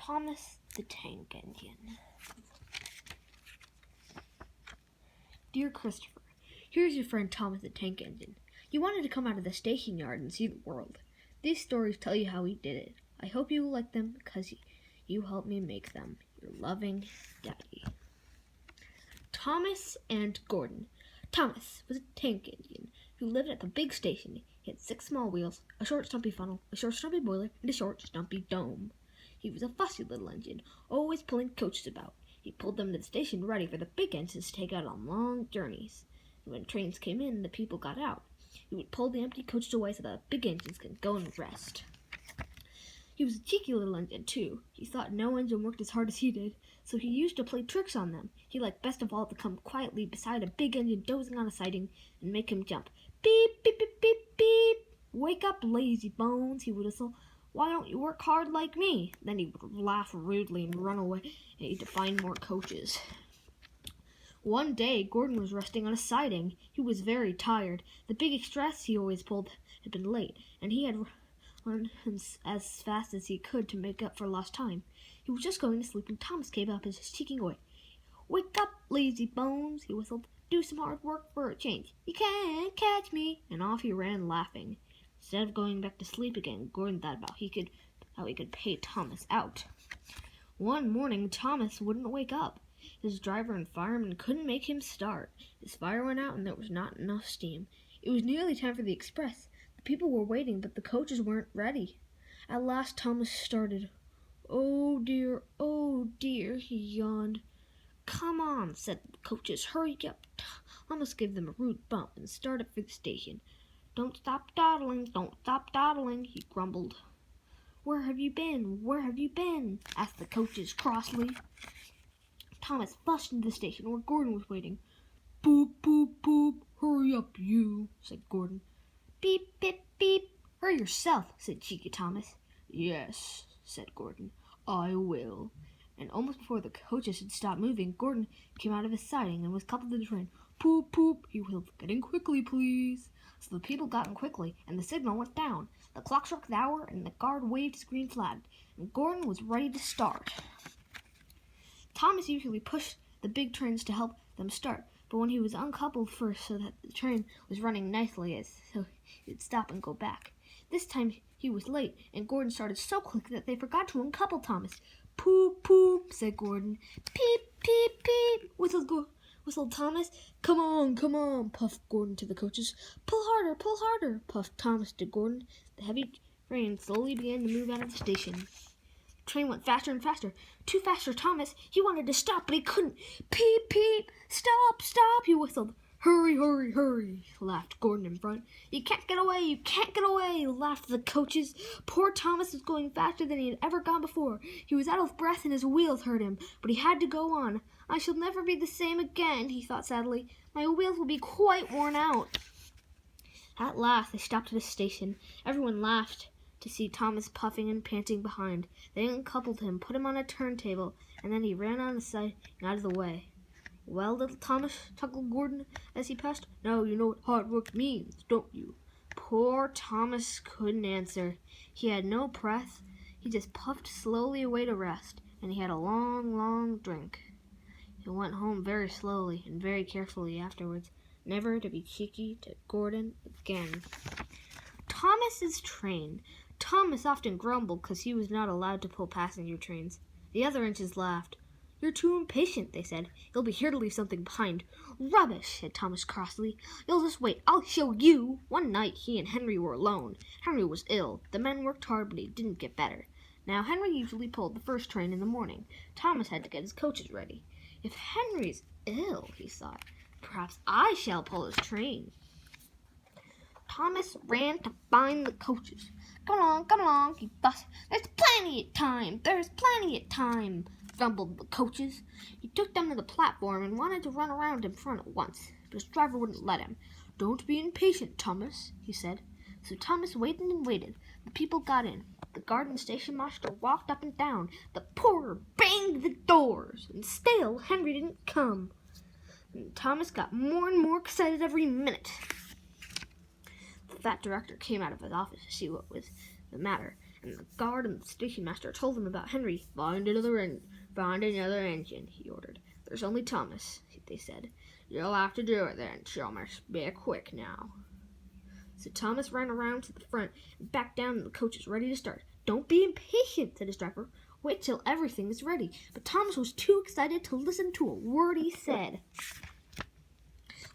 Thomas the Tank Engine. Dear Christopher, here's your friend Thomas the Tank Engine. He wanted to come out of the station yard and see the world. These stories tell you how he did it. I hope you will like them because you helped me make them. Your loving Daddy. Thomas and Gordon. Thomas was a tank engine who lived at the big station. He had 6 small wheels, a short stumpy funnel, a short stumpy boiler, and a short stumpy dome. He was a fussy little engine, always pulling coaches about. He pulled them to the station ready for the big engines to take out on long journeys. And when trains came in, the people got out. He would pull the empty coaches away so the big engines could go and rest. He was a cheeky little engine, too. He thought no engine worked as hard as he did, so he used to play tricks on them. He liked best of all to come quietly beside a big engine dozing on a siding and make him jump. Beep, beep, beep, beep, beep. Wake up, lazy bones, he would whistle. Why don't you work hard like me? Then he would laugh rudely and run away to find more coaches. One day, Gordon was resting on a siding. He was very tired. The big express he always pulled had been late, and he had run as fast as he could to make up for lost time. He was just going to sleep when Thomas came up his cheeky way. Wake up, lazy bones, he whistled. Do some hard work for a change. You can't catch me. And off he ran, laughing. Instead of going back to sleep again, Gordon thought about how he could pay Thomas out. One morning, Thomas wouldn't wake up. His driver and fireman couldn't make him start. His fire went out and there was not enough steam. It was nearly time for the express. The people were waiting, but the coaches weren't ready. At last, Thomas started. Oh dear, he yawned. Come on, said the coaches. Hurry up. Thomas gave them a rude bump and started for the station. Don't stop dawdling, he grumbled. Where have you been? Asked the coaches crossly. Thomas flushed into the station where Gordon was waiting. Boop, boop, boop, hurry up you, said Gordon. Beep, beep, beep, hurry yourself, said cheeky Thomas. Yes, said Gordon, I will. And almost before the coaches had stopped moving, Gordon came out of his siding and was coupled to the train. Poop, poop, he wheeled. Get in quickly, please. So the people got in quickly, and the signal went down. The clock struck the hour, and the guard waved his green flag, and Gordon was ready to start. Thomas usually pushed the big trains to help them start, but when he was uncoupled first so that the train was running nicely, so he'd stop and go back. This time he was late, and Gordon started so quick that they forgot to uncouple Thomas. Poop, poop, said Gordon. Peep, peep, peep, whistled Thomas. Come on, puffed Gordon to the coaches. Pull harder, puffed Thomas to Gordon. The heavy train slowly began to move out of the station. The train went faster and faster. Too fast for Thomas. He wanted to stop, but he couldn't. Peep, peep, stop, he whistled. Hurry, laughed Gordon in front. You can't get away, laughed the coaches. Poor Thomas was going faster than he had ever gone before. He was out of breath and his wheels hurt him, but he had to go on. I shall never be the same again, he thought sadly. My wheels will be quite worn out. At last they stopped at a station. Everyone laughed to see Thomas puffing and panting behind. They uncoupled him, put him on a turntable, and then he ran on the side and out of the way. Well, little Thomas, chuckled Gordon as he passed. Now you know what hard work means, don't you? Poor Thomas couldn't answer. He had no breath. He just puffed slowly away to rest, and he had a long, long drink. He went home very slowly and very carefully afterwards, never to be cheeky to Gordon again. Thomas's train. Thomas often grumbled because he was not allowed to pull passenger trains. The other engines laughed. You're too impatient, they said. You'll be here to leave something behind. Rubbish, said Thomas crossly. You'll just wait. I'll show you. One night he and Henry were alone. Henry was ill. The men worked hard, but he didn't get better. Now, Henry usually pulled the first train in the morning. Thomas had to get his coaches ready. If Henry's ill, he thought, perhaps I shall pull his train. Thomas ran to find the coaches. Come along, he fussed. There's plenty of time, grumbled the coaches. He took them to the platform and wanted to run around in front at once, but his driver wouldn't let him. Don't be impatient, Thomas, he said. So Thomas waited and waited. The people got in. The guard and station master walked up and down. The porter banged the doors, and still Henry didn't come. And Thomas got more and more excited every minute. The fat director came out of his office to see what was the matter, and the guard and the station master told them about Henry. Find another engine, he ordered. There's only Thomas, they said. You'll have to do it then, Thomas. Be quick now. So Thomas ran around to the front and back down, and the coach was ready to start. Don't be impatient, said his driver. Wait till everything is ready. But Thomas was too excited to listen to a word he said.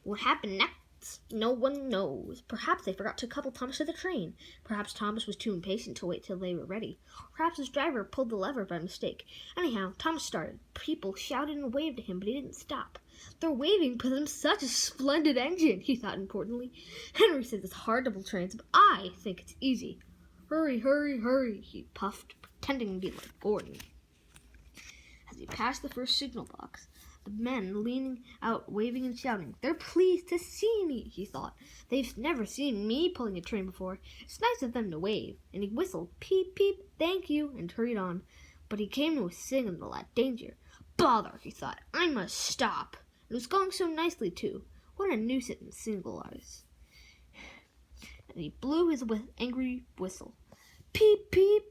What happened next, no one knows. Perhaps they forgot to couple Thomas to the train. Perhaps Thomas was too impatient to wait till they were ready. Perhaps his driver pulled the lever by mistake. Anyhow, Thomas started. People shouted and waved at him, but he didn't stop. They're waving because I'm such a splendid engine, he thought importantly. Henry says it's hard to pull trains, but I think it's easy. Hurry, hurry, hurry, he puffed, pretending to be like Gordon. As he passed the first signal box, the men leaning out, waving and shouting. They're pleased to see me, he thought. They've never seen me pulling a train before. It's nice of them to wave. And he whistled, peep, peep, thank you, and hurried on. But he came to a signal at danger. Bother, he thought. I must stop. It was going so nicely, too. What a nuisance signal was. And he blew his angry whistle. Peep, peep.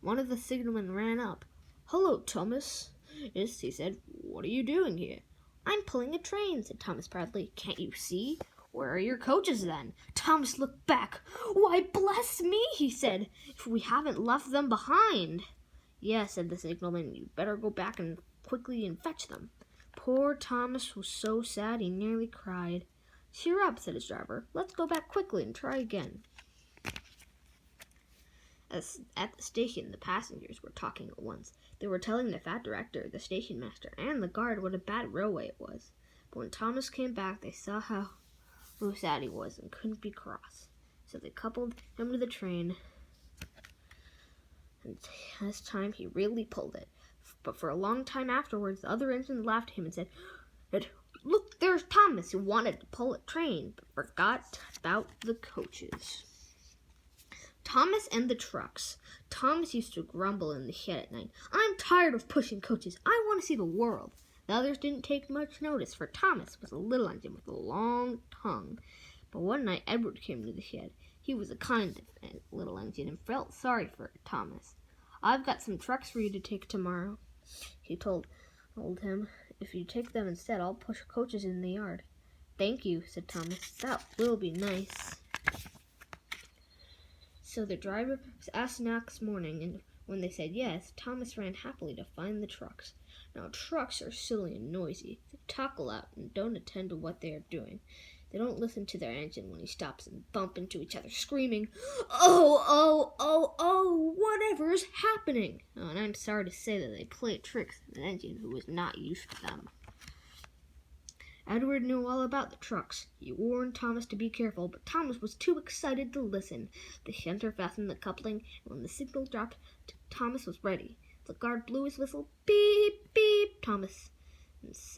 One of the signalmen ran up. Hello, Thomas. Yes, he said. What are you doing here? I'm pulling a train, said Thomas proudly. Can't you see? Where are your coaches, then? Thomas looked back. Why, bless me, he said, if we haven't left them behind. Yes, said the signalman. You'd better go back and quickly and fetch them. Poor Thomas was so sad he nearly cried. Cheer up, said his driver. Let's go back quickly and try again. At the station, the passengers were talking at once. They were telling the fat director, the station master, and the guard what a bad railway it was. But when Thomas came back, they saw how sad he was and couldn't be cross. So they coupled him to the train, and this time he really pulled it. But for a long time afterwards, the other engines laughed at him and said, Look, there's Thomas, who wanted to pull a train, but forgot about the coaches. Thomas and the trucks. Thomas used to grumble in the shed at night. I'm tired of pushing coaches. I want to see the world. The others didn't take much notice, for Thomas was a little engine with a long tongue. But one night Edward came to the shed. He was a kind little engine and felt sorry for Thomas. I've got some trucks for you to take tomorrow, he told him. If you take them instead, I'll push coaches in the yard. Thank you, said Thomas. That will be nice. So the driver was asked next morning, and when they said yes, Thomas ran happily to find the trucks. Now, trucks are silly and noisy. They talk a lot and don't attend to what they are doing. They don't listen to their engine when he stops and bump into each other, screaming, Oh, oh, oh, oh, whatever is happening? Oh, and I'm sorry to say that they play tricks on an engine who was not used to them. Edward knew all about the trucks. He warned Thomas to be careful, but Thomas was too excited to listen. The shunter fastened the coupling, and when the signal dropped, Thomas was ready. The guard blew his whistle. Beep, beep, Thomas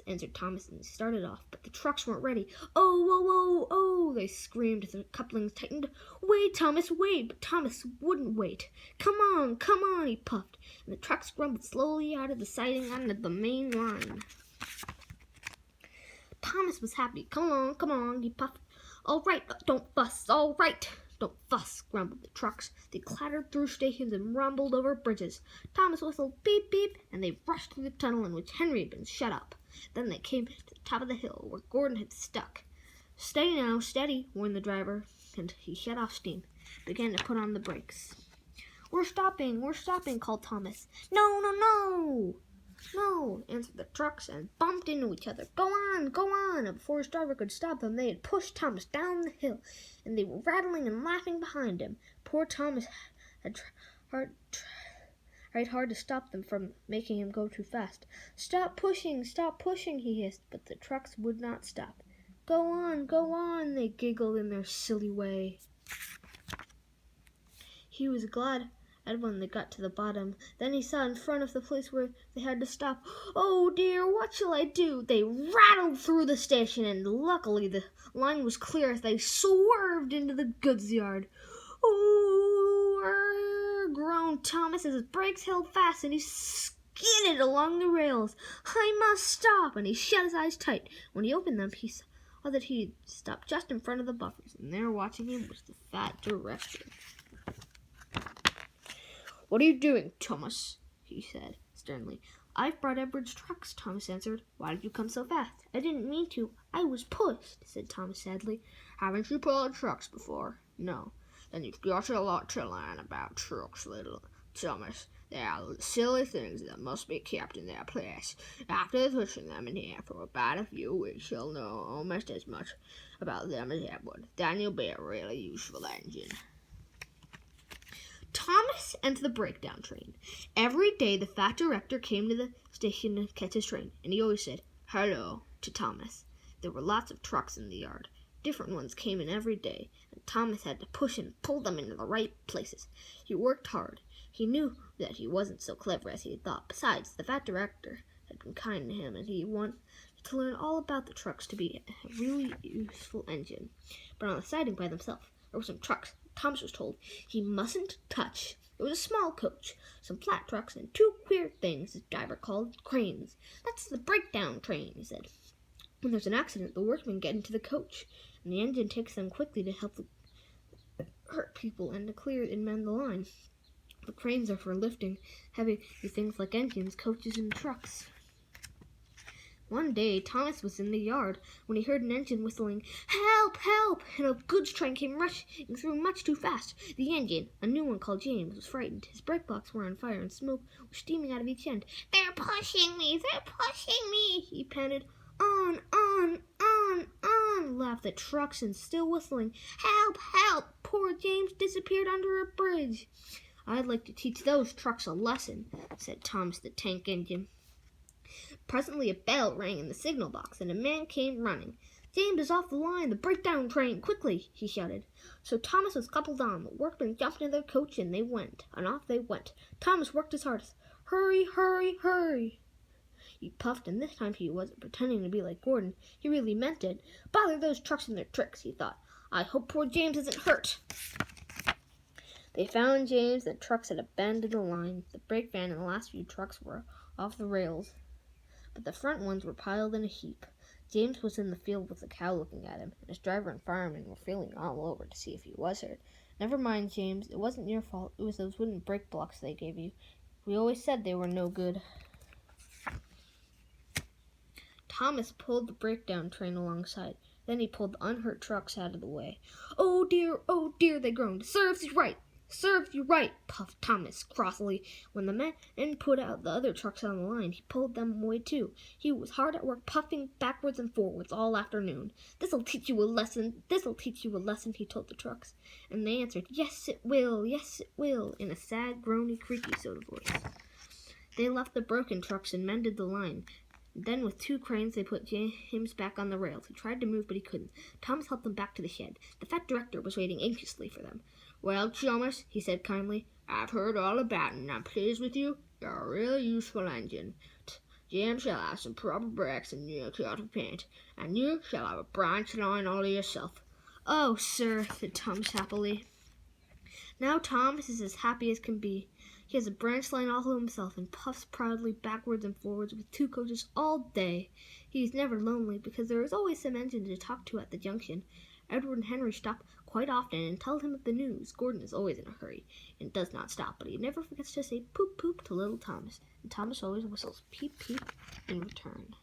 answered Thomas, and started off. But the trucks weren't ready. Oh, oh, oh, oh, they screamed as the couplings tightened. Wait, Thomas, wait. But Thomas wouldn't wait. Come on, he puffed, and the trucks grumbled slowly out of the siding onto the main line. Thomas was happy. Come on, he puffed. All right, don't fuss, all right. Don't fuss, grumbled the trucks. They clattered through stations and rumbled over bridges. Thomas whistled beep, beep, and they rushed through the tunnel in which Henry had been shut up. Then they came to the top of the hill where Gordon had stuck. Steady now, steady, warned the driver, and he shut off steam, began to put on the brakes. We're stopping, called Thomas. No, answered the trucks and bumped into each other. Go on, and before his driver could stop them, they had pushed Thomas down the hill, and they were rattling and laughing behind him. Poor Thomas had tried hard to stop them from making him go too fast. Stop pushing, he hissed, but the trucks would not stop. Go on, they giggled in their silly way. He was glad when they got to the bottom. Then he saw in front of the place where they had to stop. Oh dear, what shall I do? They rattled through the station, and luckily the line was clear as they swerved into the goods yard. Oh, groaned Thomas as his brakes held fast and he skidded along the rails. I must stop, and he shut his eyes tight. When he opened them, he saw that he had stopped just in front of the buffers, and there watching him was the fat director. "What are you doing, Thomas?" he said sternly. "I've brought Edward's trucks," Thomas answered. "Why did you come so fast?" "I didn't mean to. I was pushed," said Thomas sadly. "Haven't you pulled trucks before?" "No." "Then you've got a lot to learn about trucks, little Thomas. They are silly things that must be kept in their place. After pushing them in here for about a few weeks, you'll know almost as much about them as Edward. Then you'll be a really useful engine." Thomas and the breakdown train. Every day the fat director came to the station to catch his train, and he always said, "Hello," to Thomas. There were lots of trucks in the yard. Different ones came in every day, and Thomas had to push and pull them into the right places. He worked hard. He knew that he wasn't so clever as he had thought. Besides, the fat director had been kind to him, and he wanted to learn all about the trucks to be a really useful engine. But on the siding by themselves, there were some trucks Thomas was told he mustn't touch. It was a small coach, some flat trucks, and two queer things the driver called cranes. "That's the breakdown train," he said. "When there's an accident, the workmen get into the coach, and the engine takes them quickly to help the hurt people and to clear and mend the line. The cranes are for lifting heavy things like engines, coaches, and trucks." One day, Thomas was in the yard when he heard an engine whistling, "Help! Help!" and a goods train came rushing through much too fast. The engine, a new one called James, was frightened. His brake box were on fire and smoke was steaming out of each end. "They're pushing me! They're pushing me!" he panted. "On, on!" laughed the trucks, and still whistling, "Help! Help!" Poor James disappeared under a bridge. "I'd like to teach those trucks a lesson," said Thomas the tank engine. Presently a bell rang in the signal box, and a man came running. "James is off the line, the breakdown train, quickly!" he shouted. So Thomas was coupled on. The workmen jumped into their coach, and off they went. Thomas worked his hardest. "Hurry, hurry, hurry!" He puffed, and this time he wasn't pretending to be like Gordon. He really meant it. "Bother those trucks and their tricks," he thought. "I hope poor James isn't hurt." They found James. The trucks had abandoned the line. The brake van and the last few trucks were off the rails, but the front ones were piled in a heap. James was in the field with the cow looking at him, and his driver and fireman were feeling all over to see if he was hurt. "Never mind, James. It wasn't your fault. It was those wooden brake blocks they gave you. We always said they were no good." Thomas pulled the breakdown train alongside. Then he pulled the unhurt trucks out of the way. "Oh dear," they groaned. "Serves you right. Serves you right," puffed Thomas crossly. When the men put out the other trucks on the line, he pulled them away too. He was hard at work, puffing backwards and forwards all afternoon. "This'll teach you a lesson. This'll teach you a lesson," he told the trucks. And they answered, "Yes, it will. Yes, it will," in a sad, groany, creaky sort of voice. They left the broken trucks and mended the line. Then with two cranes they put James back on the rails. He tried to move, but he couldn't. Thomas helped them back to the shed. The fat director was waiting anxiously for them. "Well, Thomas," he said kindly, "I've heard all about it, and I'm pleased with you. You're a really useful engine. James shall have some proper brakes and new coat of paint, and you shall have a branch line all to yourself." "Oh, sir," said Thomas happily. Now Thomas is as happy as can be. He has a branch line all to himself and puffs proudly backwards and forwards with two coaches all day. He is never lonely because there is always some engine to talk to at the junction. Edward and Henry stop quite often and tell him of the news. Gordon is always in a hurry and does not stop, but he never forgets to say poop poop to little Thomas, and Thomas always whistles peep peep in return.